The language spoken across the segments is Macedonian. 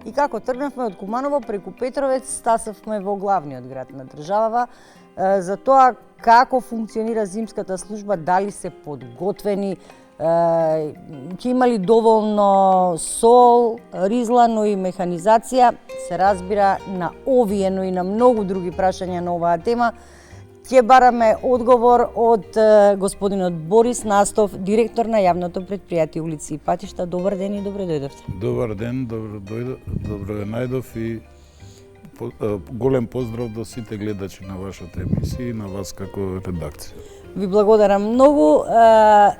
И како тргнавме од Куманово преку Петровец, стасавме во главниот град на државава, за тоа како функционира зимската служба, дали се подготвени, ќе имали доволно сол, ризла, но и механизација, се разбира на овие, но и на многу други прашања на оваа тема. Ќе бараме одговор од господинот Борис Настов, директор на јавното претпријатие Улици и патишта. Добар ден и добре дојдовте. Добар ден, добро ве најдов и голем поздрав до сите гледачи на вашата емисија и на вас како редакција. Ви благодарам многу.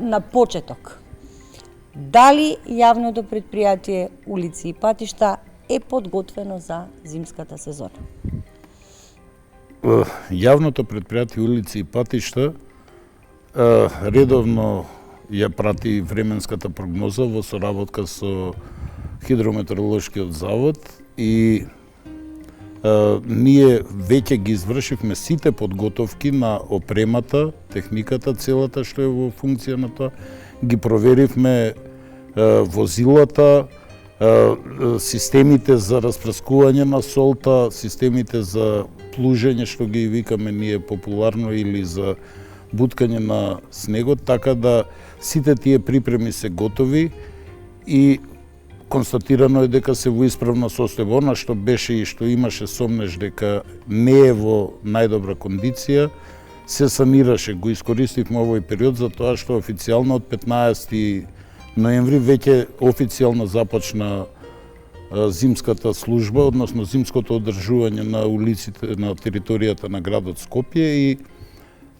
На почеток, дали јавното претпријатие Улици и патишта е подготвено за зимската сезона? Јавното претпријатие Улици и патишта редовно ја прати временската прогноза во соработка со Хидрометеоролошкиот завод и ние веќе ги извршивме сите подготовки на опремата, техниката, целата што е во функција на тоа. Ги проверивме возилата, системите за распрскување на солта, системите за плужење, што ги викаме ние популарно, или за буткање на снегот, така да сите тие припреми се готови и констатирано е дека се во исправна состојба. Она што беше и што имаше сомнеж дека не е во најдобра кондиција, се санираше. Го искористивме овој период за тоа што официјално од 15 ноември веќе официјално започна зимската служба, односно зимското одржување на улиците на територијата на градот Скопје и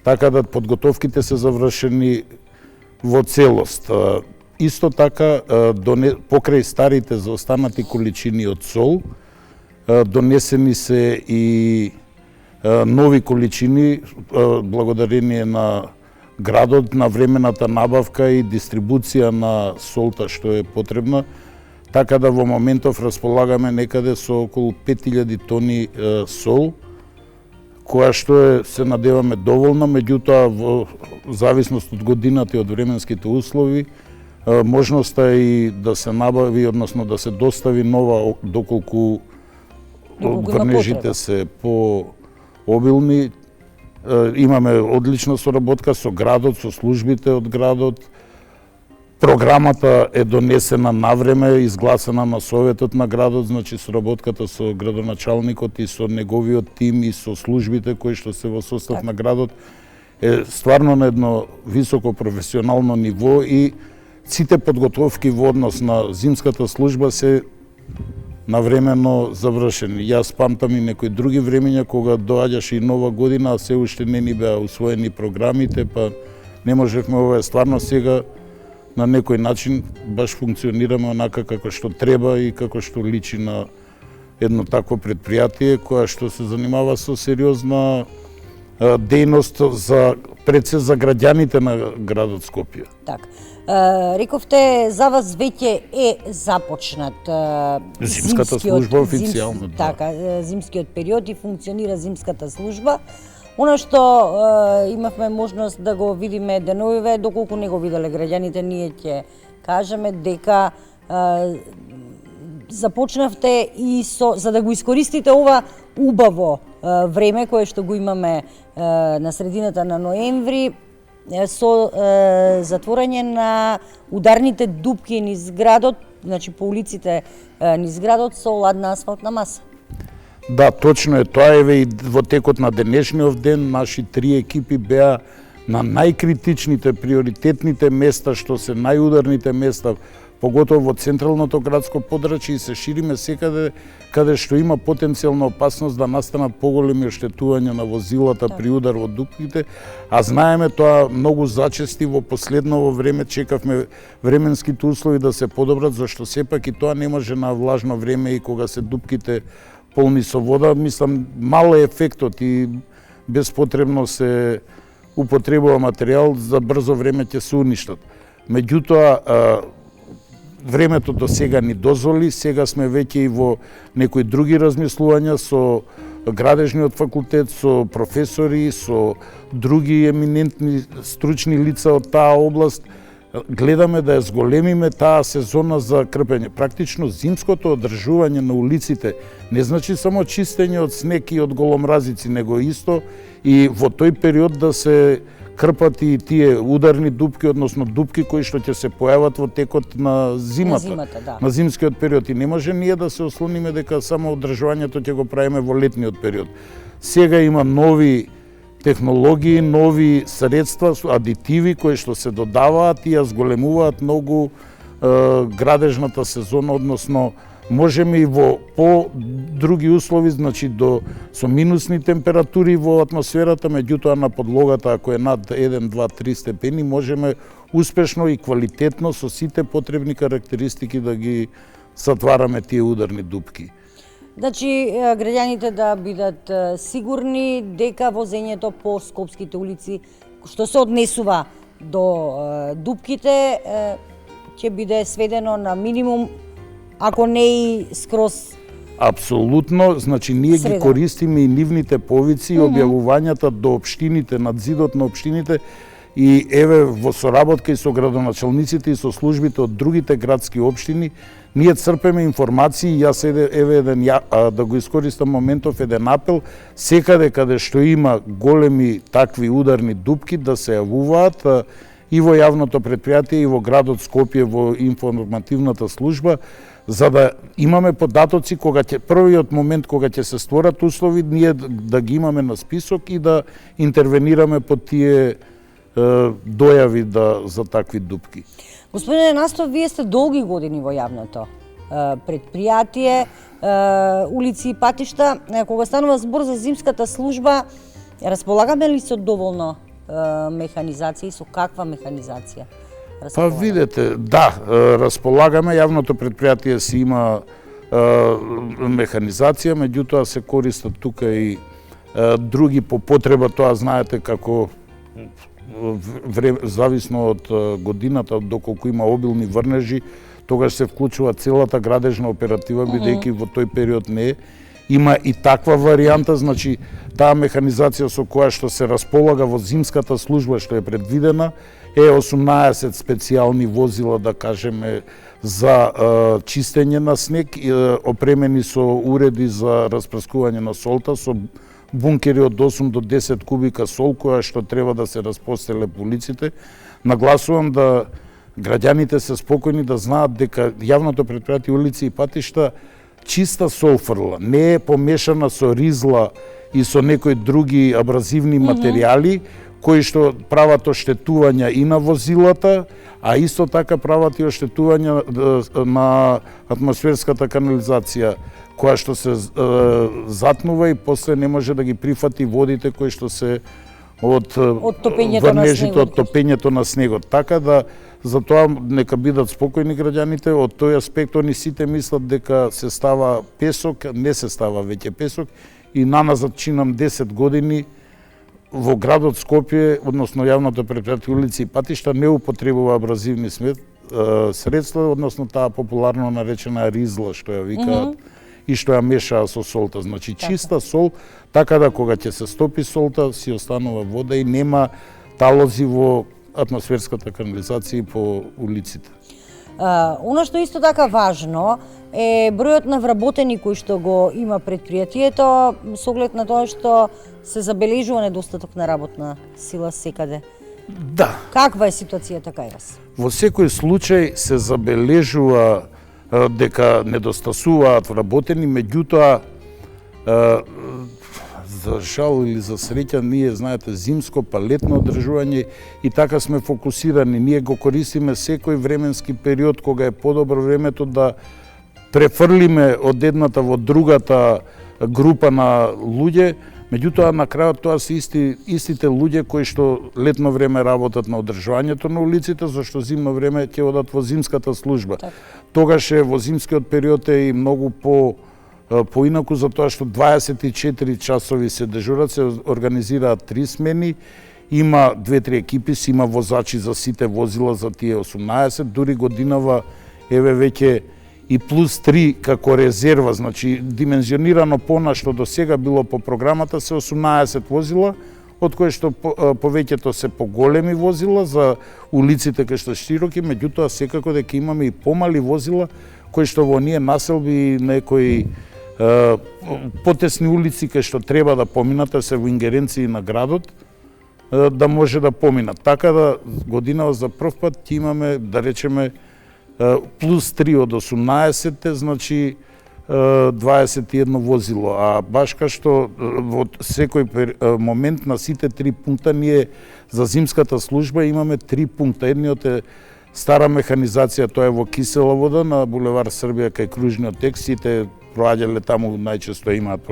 така да подготовките се завршени во целост. Исто така, покрај старите заостанати количини од сол, донесени се и нови количини благодарение на градот, на времената набавка и дистрибуција на солта што е потребна, така да во моментов располагаме некаде со околу 5000 тони сол, која што е, се надеваме, доволна, меѓутоа во зависност од годината и од временските услови, можноста и да се набави, односно да се достави нова доколку врнежите се по-обилни. Имаме одлична соработка со градот, со службите од градот. Програмата е донесена навреме, изгласена на советот на градот, значи соработката со градоначалникот и со неговиот тим и со службите кои што се во состав на градот е стварно на едно високо професионално ниво и сите подготовки во однос на зимската служба се навремено завршени. Јас памтам и некои други времења кога доаѓаше и нова година, а се уште не ни беа усвоени програмите, па не можевме. Ова е стварно сега на некој начин баш функционираме онака како што треба и како што личи на едно такво претпријатие која што се занимава со сериозна дејност пред се за граѓаните на градот Скопје. Така. Рековте, за вас веќе е започнат зимската служба официјално. Така, зимскиот период и функционира зимската служба. Она што имавме можност да го видиме деновиве, доколку не го виделе граѓаните, ние ќе кажеме дека започнавте и за да го искористите ова убаво време кое што го имаме на средината на ноември, со затворање на ударните дупки низ градот, значи по улиците низ градот со ладна асфалтна маса. Да, точно е тоа. Еве и во текот на денешниот ден наши 3 екипи беа на најкритичните, приоритетните места, што се најударните места, поготово во централното градско подрачје, и се шириме секаде каде што има потенцијална опасност да настанат поголеми оштетувања на возилата при удар во дупките, а знаеме тоа многу зачести во последно време. Чекавме временските услови да се подобрат, зашто сепак и тоа не може на влажно време и кога се дупките полни со вода. Мислам, мал е ефектот и безпотребно се употребува материјал, за брзо време ќе се уништат. Меѓутоа, времето до сега ни дозволи, сега сме веќе и во некои други размислувања со градежниот факултет, со професори, со други еминентни стручни лица од таа област, гледаме да ја зголемиме таа сезона за крпење. Практично зимското одржување на улиците не значи само чистење од снег и од голомразици, него исто и во тој период да се крпат и тие ударни дупки, односно дупки кои што ќе се појават во текот на зимата, да. на зимскиот период. И не може ние да се ослониме дека само одржувањето ќе го правиме во летниот период. Сега има нови технологии, нови средства, адитиви кои што се додаваат и ја зголемуваат многу градежната сезона, односно можеме и во по-други услови, значи со минусни температури во атмосферата, меѓутоа на подлогата ако е над 1, 2, 3 степени, можеме успешно и квалитетно со сите потребни карактеристики да ги затвараме тие ударни дупки. Значи, граѓаните да бидат сигурни дека возењето по скопските улици, што се однесува до дупките, ќе биде сведено на минимум, ако не и скроз. Апсолутно, значи ние ги користиме и нивните повици и објавувањата до општините, над зидот на општините, и еве во соработка и со градоначалниците и со службите од другите градски општини, ние црпеме информации. Јас еве да го искористам моментов, еден апел, секаде каде што има големи такви ударни дупки да се јавуваат и во јавното предпријатие и во градот Скопје во информативната служба, за да имаме податоци кога првиот момент кога ќе се створат услови, ние да ги имаме на список и да интервенираме по тие дојави за такви дупки. Господине Настов, вие сте долги години во јавното предпријатие, улици и патишта. Кога станува збор за зимската служба, располагаме ли со доволно механизација и со каква механизација? Па видете, да, располагаме, јавното предпријатие си има механизација, меѓутоа се користат тука и други по потреба, тоа знаете како зависно од годината, доколку има обилни врнежи, тогаш се вклучува целата градежна оператива, бидејќи во тој период не е. Има и таква варијанта, значи таа механизација со која што се располага во зимската служба што е предвидена е 18 специјални возила, да кажеме, за чистење на снег, опремени со уреди за распрскување на солта, со бункери од 8 до 10 кубика сол, која што треба да се распостеле по улиците. Нагласувам да граѓаните се спокојни, да знаат дека јавното предпријатие улици и патишта чиста сол фрла, не е помешана со ризла и со некои други абразивни материјали, кои што прават оштетувања и на возилата, а исто така прават и оштетувања на атмосферската канализација, која што се затнува и после не може да ги прифати водите кои што се од врнежите, од топењето на снегот. Така да, затоа нека бидат спокојни граѓаните, од тој аспект они сите мислат дека се става песок, не се става веќе песок, и наназад чинам 10 години во градот Скопје, односно јавното предпријатие улици и патишта не употребува абразивни средства, односно таа популарно наречена ризла што ја викаат и што ја мешаа со солта. Значи чиста сол, така да кога ќе се стопи солта, си останува вода и нема талози во атмосферската канализација по улиците. Она што исто така важно е бројот на вработени кои што го има предпријатието, со оглед на тоа што се забележува недостаток на работна сила секаде. Да. Каква е ситуацијата кај вас? Во секој случај се забележува дека недостасуваат вработени, меѓутоа за жал или за среќа, ние, знаете, зимско па летно одржување и така сме фокусирани. Ние го користиме секој временски период кога е подобро времето да префрлиме од едната во другата група на луѓе, меѓутоа на крајот тоа се истите луѓе кои што летно време работат на одржувањето на улиците, зашто зимно време ќе одат во зимската служба. Тогаш е во зимскиот период е и многу поинаку, затоа што 24 часови се дежурат, се организираат 3 смени, има 2-3 екипи, има возачи за сите возила за тие 18, дури годинава еве веќе и плюс 3 како резерва, значи димензионирано понашто до сега било по програмата се 18 возила, од кои што повеќето се поголеми возила за улиците кај што широки, меѓутоа секако дека имаме и помали возила кои што во оние населби некои потесни улици кај што треба да поминат, се во ингеренции на градот, да може да поминат. Така да годинава за прв пат ќе имаме, да речеме, плюс 3 од 18, значи 21 возило, а баш кај што во секој момент на сите 3 пункта ние за зимската служба имаме 3 пункта. Едниот е стара механизација, тоа е во Кисела вода на булевар Србија кај кружниот тек, сите проаѓале таму најчесто имаат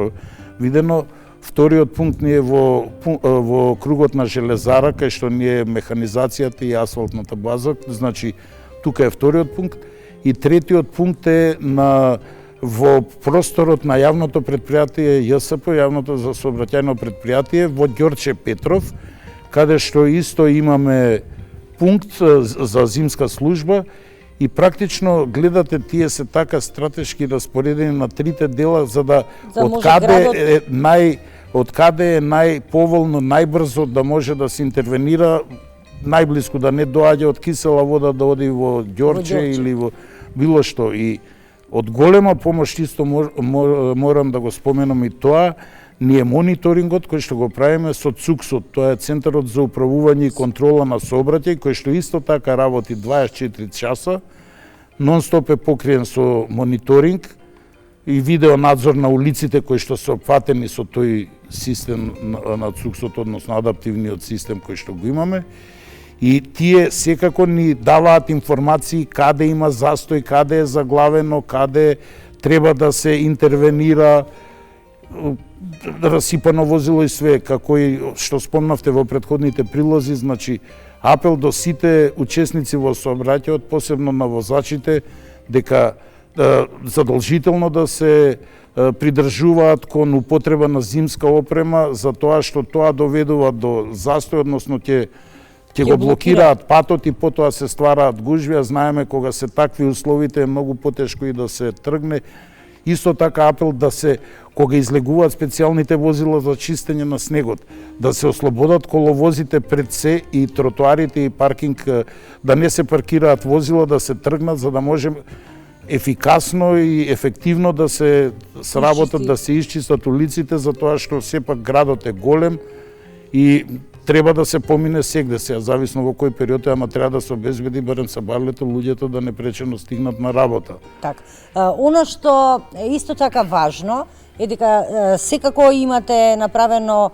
видено. Вториот пункт ни е во кругот на Железара, кај што ни е механизацијата и асфалтната база, значи тука е вториот пункт. И третиот пункт е во просторот на јавното предпријатие ЈСП, јавното за сообраќајно предпријатие во Ѓорче Петров, каде што исто имаме пункт за зимска служба и практично гледате тие се така стратешки распоредени на трите дела за да од каде е најповолно, најбрзо да може да се интервенира, најблиску да не доаѓа од Кисела вода да оди во Ѓорче или во било што. И од голема помош исто морам да го споменам и тоа, ние мониторингот кој што го правиме со ЦУКСот, тоа е Центарот за управување и контрола на сообраќај, кој што исто така работи 24 часа, нон-стоп е покриен со мониторинг и видео надзор на улиците кои што се опфатени со тој систем на ЦУКСот, односно адаптивниот систем кој што го имаме. И тие секако ни даваат информации каде има застој, каде е заглавено, каде треба да се интервенира, расипано возило и све, како и што спомнавте во претходните прилози, значи апел до сите учесници во сообраќајот, посебно на возачите, дека задолжително да се придржуваат кон употреба на зимска опрема, за тоа што тоа доведува до застој, односно ќе го блокираат патот и потоа се ствараат гужви, а знаеме кога се такви условите е многу потешко и да се тргне. Исто така апел да се, кога излегуваат специјалните возила за чистење на снегот, да се ослободат коловозите пред се и тротоарите и паркинг, да не се паркираат возила, да се тргнат за да може ефикасно и ефективно да се сработат, да се исчистат улиците, затоа што сепак градот е голем и треба да се помине сегде се, зависно во кој период е, ама треба да се обезбеди барем сабарлето луѓето да непречено стигнат на работа. Така. Оно што е исто така важно е дека секако имате направено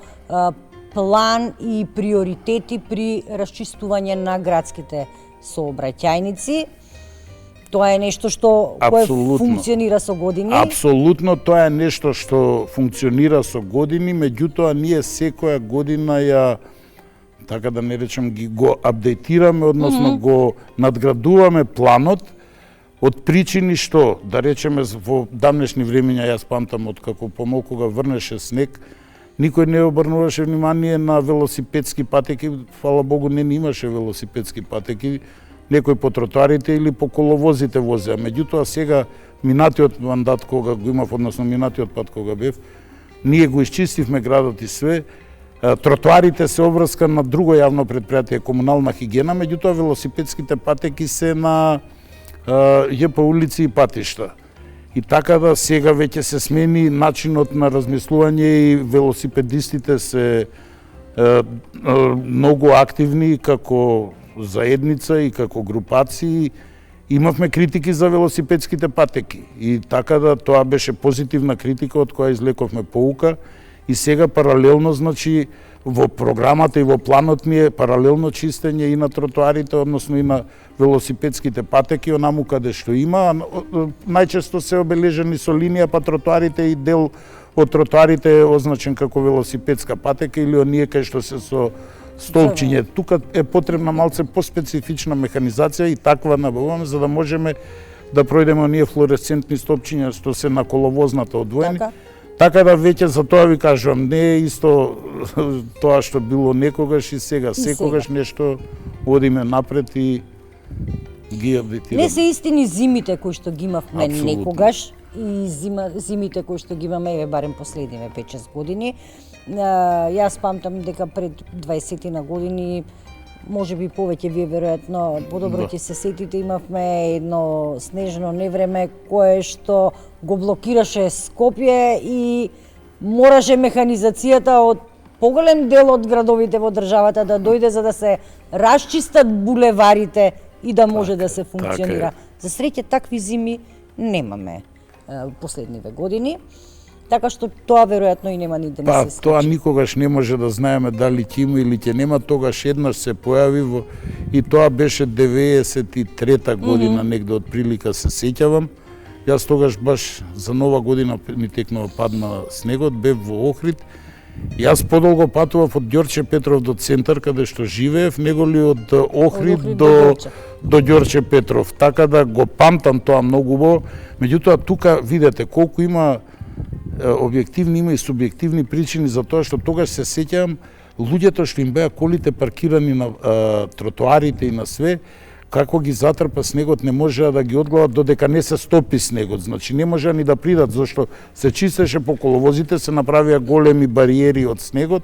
план и приоритети при расчистување на градските сообраќајници. Тоа е нешто што кое функционира со години. Апсолутно, тоа е нешто што функционира со години, меѓутоа ние секоја година ја, така да не речем, го апдейтираме, односно го надградуваме планот од причини што, да речеме, во давнешни времења, јас памтам од како помал кога врнеше снег, никој не обрнуваше внимание на велосипедски патеки, фала Богу не имаше велосипедски патеки, некој по тротоарите или по коловозите возеа. Меѓутоа сега, минатиот мандат кога го имав, односно минатиот пат кога бев, ние го исчистивме градот и све. Тротоарите се обврска на друго јавно предпријатие, комунална хигиена, меѓутоа велосипедските патеки се на ЈП улици и патишта. И така да сега веќе се смени начинот на размислување и велосипедистите се многу активни како заедница и како групации. Имавме критики за велосипедските патеки и така да тоа беше позитивна критика од која излековме поука и сега паралелно, значи, во програмата и во планот ми е паралелно чистење и на тротоарите, односно и на велосипедските патеки, онаму каде што има, најчесто се обележени со линија, па тротоарите и дел од тротоарите е означен како велосипедска патека или оние кај што се со столчиње. Тука е потребна малце поспецифична механизација и таква набавуваме за да можеме да пројдеме оние флуоресцентни столчиња што се на коловозната одвоени. Така да веќе за тоа ви кажувам, не е исто тоа што било некогаш и сега. Секогаш нешто одиме напред и ги апдейтираме. Не се истини зимите кои што ги имавме некогаш, и зимите кои што ги имаме, еве барем последниве 5-6 години. Јас памтам дека пред 20 на години, може би повеќе, вие веројатно подобро ќе се сетите, имавме едно снежно невреме кое што го блокираше Скопје и мораше механизацијата од поголем дел од градовите во државата да дојде за да се расчистат булеварите и да може да се функционира. За среќа такви зими немаме последниве години. Така што тоа веројатно и нема ни да не се случи. Тоа никогаш не може да знаеме дали ќе има или ќе нема, тогаш еднаш се појави и тоа беше 93-та година, негде од прилика се сеќавам. Јас тогаш баш за Нова година ми текнува падна снегот, бев во Охрид. Јас подолго патував од Ѓорче Петров до центар каде што живеев, неголи од Охрид до Ѓорче Петров. Така да го памтам тоа многу убаво. Меѓутоа тука видете колку има објективни, има и субјективни причини за тоа што тогаш се сеќавам луѓето што им беа колите паркирани на тротоарите и на све, како ги затрпа снегот, не можеа да ги одгледат додека не се стопи снегот. Значи не можеа ни да придат, зашто се чистеше по коловозите, се направија големи бариери од снегот.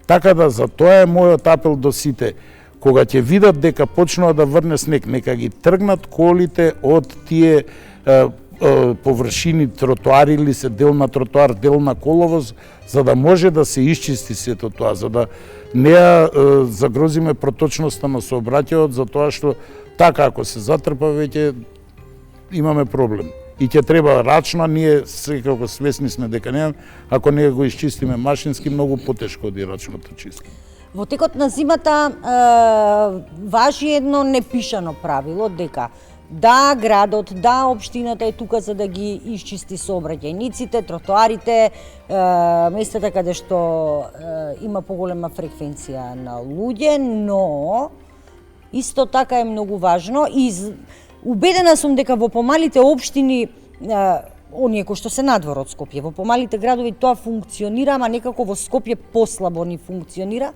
Така да за тоа е мојот апел до сите. Кога ќе видат дека почнува да врне снег, нека ги тргнат колите од тие површини, тротоари или се дел на тротоар, дел на коловоз, за да може да се исчисти сето тоа, за да не ја загрозиме проточноста на сообраќајот, за тоа што така ако се затрпа веќе имаме проблем. И ќе треба рачно, ние секако свесни сме дека немаме, ако не го исчистиме машински, многу потешко од рачното чисти. Во текот на зимата важи едно непишано правило дека да градот, да општината е тука за да ги исчисти сообраќајниците, тротоарите, местата каде што има поголема фреквенција на луѓе, но исто така е многу важно и убедена сум дека во помалите општини, оние кои што се надвор од Скопје, во помалите градови тоа функционира, ама некако во Скопје послабо ни функционира,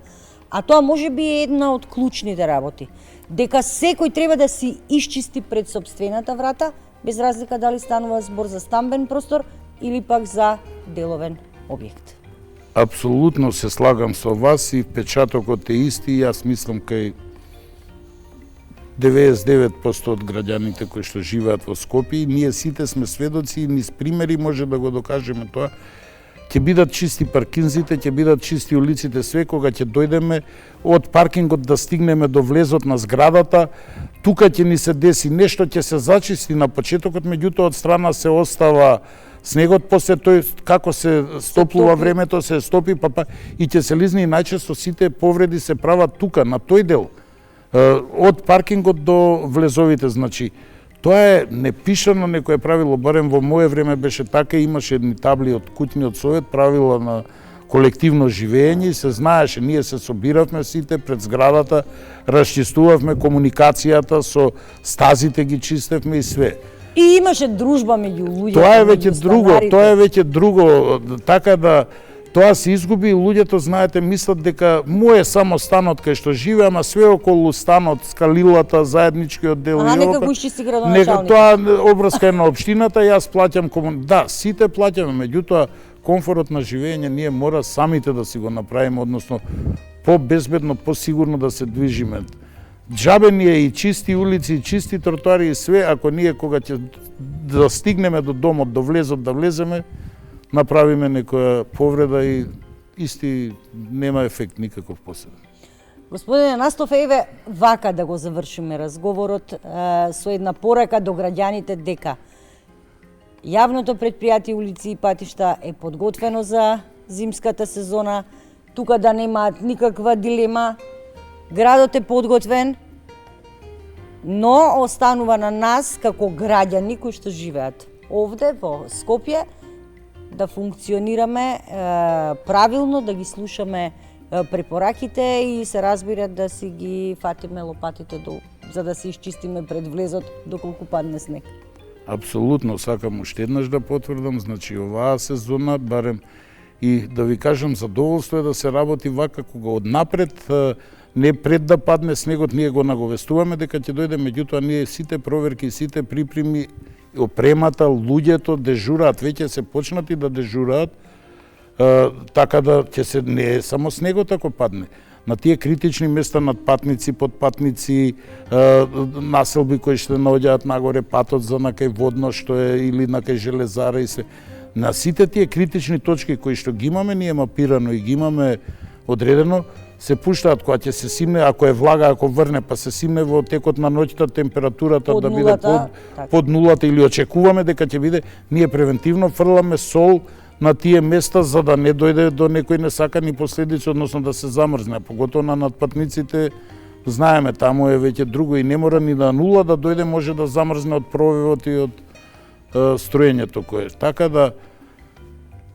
а тоа може би е една од клучните работи. Дека секој треба да си исчисти пред сопствената врата, без разлика дали станува збор за стамбен простор или пак за деловен објект. Апсолутно се слагам со вас и впечатокот е исти. Јас мислам кај 99% од граѓаните кои што живеат во Скопје, ние сите сме сведоци и низ примери може да го докажеме тоа. Ќе бидат чисти паркинзите, ќе бидат чисти улиците, све кога ќе дојдеме од паркингот да стигнеме до влезот на зградата, тука ќе ни се деси нешто, ќе се зачисти на почетокот, меѓутоа од страна се остава снегот, после тој како се стоплува времето, се стопи и ќе се лизне и најчесто сите повреди се прават тука на тој дел. Од паркингот до влезовите, значи тоа е непишано некое правило, барем во моје време беше така, имаше едни табли од куќниот совет, правила на колективно живење и се знаеше, ние се собиравме сите пред зградата, расчистувавме комуникацијата со стазите, ги чистевме и све. И имаше дружба меѓу луѓето. Тоа е веќе друго, така да тоа се изгуби и луѓето, знаете, мислат дека мој е само станот кај што живеам, а све околу станот, скалилата, заедничкиот дел. Нека го исчисти градоначалникот. Тоа обврска е на општината, јас плаќам Да, сите плаќаме, меѓутоа комфорот на живење ние мора самите да си го направиме, односно по-безбедно, по-сигурно да се движиме. Џабе ни е и чисти улици, и чисти тротоари и све, ако ние кога ќе да стигнеме до домот, до влезот да влеземе, направиме некоја повреда и исти нема ефект никаков посебен. Господине Настов, еве вака да го завршиме разговорот со една порака до граѓаните дека јавното претпријатие улици и патишта е подготвено за зимската сезона, тука да немаат никаква дилема, градот е подготвен, но останува на нас како граѓани кои што живеат овде во Скопје да функционираме правилно, да ги слушаме препораките и се разбира да си ги фатиме лопатите за да се исчистиме пред влезот доколку падне снег. Апсолутно, сакам уште еднаш да потврдам, значи оваа сезона, барем и да ви кажам, задоволство е да се работи вака кога однапред, не пред да падне снегот, ние го наговестуваме дека ќе дојде, меѓутоа ние сите проверки, сите припреми опремата, луѓето дежураат, веќе се почнати да дежураат, така да ќе се не е само снегот ако падне. На тие критични места над патници, подпатници, населби кои што наоѓаат нагоре патот за накај водно што е или накај железара и се. На сите тие критични точки кои што ги имаме ние мапирано и ги имаме одредено, се пуштаат кога ќе се симне, ако е влага, ако врне, па се симне во текот на ноќта температурата Под да биде нулата, под нулата или очекуваме дека ќе биде, ние превентивно фрламе сол на тие места за да не дојде до некои несакани последици, односно да се замрзне, поготово на надпатниците. Знаеме, таму е веќе друго и не мора ни да нула да дојде, може да замрзне од пробивот и од строењето кое. Така да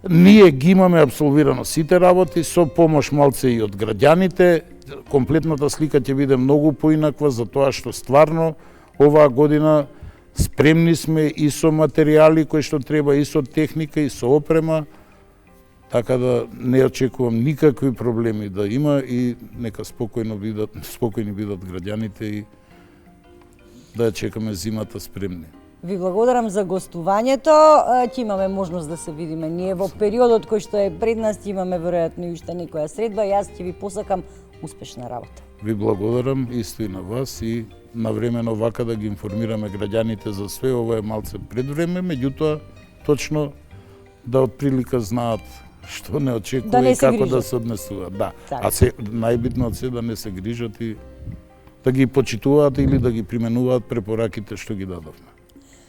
ние ги имаме апсолвирано сите работи со помош малце и од граѓаните. Комплетната слика ќе биде многу поинаква за тоа што стварно оваа година спремни сме и со материјали кои што треба, и со техника, и со опрема, така да не очекувам никакви проблеми да има и нека спокојни бидат граѓаните и да ја чекаме зимата спремни. Ви благодарам за гостувањето. Ќе имаме можност да се видиме ние во периодот кој што е пред нас, ќе имаме веројатно и уште некоја средба. Јас ќе ви посакам успешна работа. Ви благодарам исто и на вас и навремено вака да ги информираме граѓаните за све. Ова е малце пред време, меѓутоа точно да отприлика знаат што не очекува да не и како грижат. да се однесуваат. Да. Така. А се најбитно од се да не се грижат и да ги почитуваат или да ги применуваат препораките што ги дадовме.